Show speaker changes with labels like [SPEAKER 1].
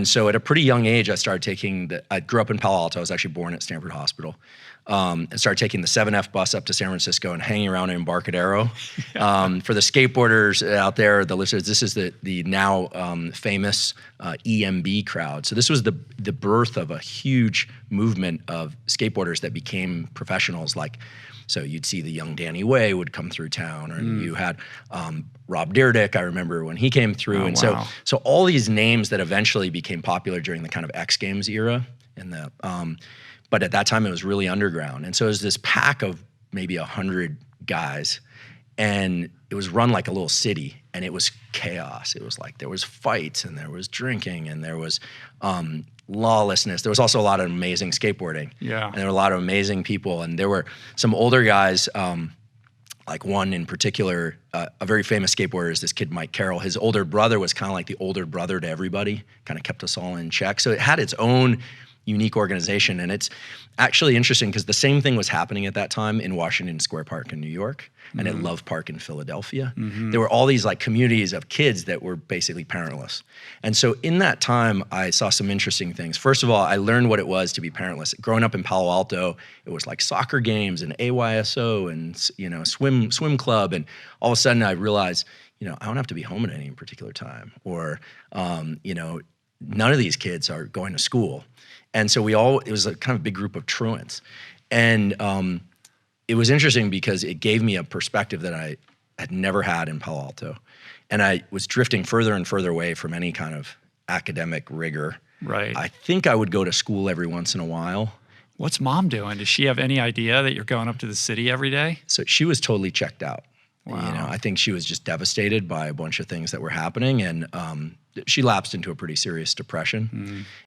[SPEAKER 1] And so at a pretty young age, I started taking I grew up in Palo Alto. I was actually born at Stanford Hospital. And started taking the 7F bus up to San Francisco and hanging around in Embarcadero. For the skateboarders out there, the listeners, this is the now famous EMB crowd. So this was the birth of a huge movement of skateboarders that became professionals. So you'd see the young Danny Way would come through town, or you had Rob Dyrdek, I remember when he came through. So all these names that eventually became popular during the kind of X Games era. But at that time it was really underground. And so it was this pack of maybe 100 guys, and it was run like a little city, and it was chaos. It was like there was fights, and there was drinking, and there was lawlessness. There was also a lot of amazing skateboarding.
[SPEAKER 2] Yeah.
[SPEAKER 1] And there were a lot of amazing people. And there were some older guys, like one in particular, a very famous skateboarder is this kid, Mike Carroll. His older brother was kind of like the older brother to everybody, kind of kept us all in check. So it had its own unique organization. And it's actually interesting because the same thing was happening at that time in Washington Square Park in New York and at Love Park in Philadelphia. There were all these like communities of kids that were basically parentless. And so in that time, I saw some interesting things. First of all, I learned what it was to be parentless. Growing up in Palo Alto, it was like soccer games and AYSO and swim club. And all of a sudden I realized, I don't have to be home at any particular time, or none of these kids are going to school. And so it was a kind of big group of truants. And it was interesting because it gave me a perspective that I had never had in Palo Alto. And I was drifting further and further away from any kind of academic rigor.
[SPEAKER 2] Right.
[SPEAKER 1] I think I would go to school every once in a while.
[SPEAKER 2] What's mom doing? Does she have any idea that you're going up to the city every day?
[SPEAKER 1] So she was totally checked out.
[SPEAKER 2] Wow.
[SPEAKER 1] I think she was just devastated by a bunch of things that were happening, and she lapsed into a pretty serious depression.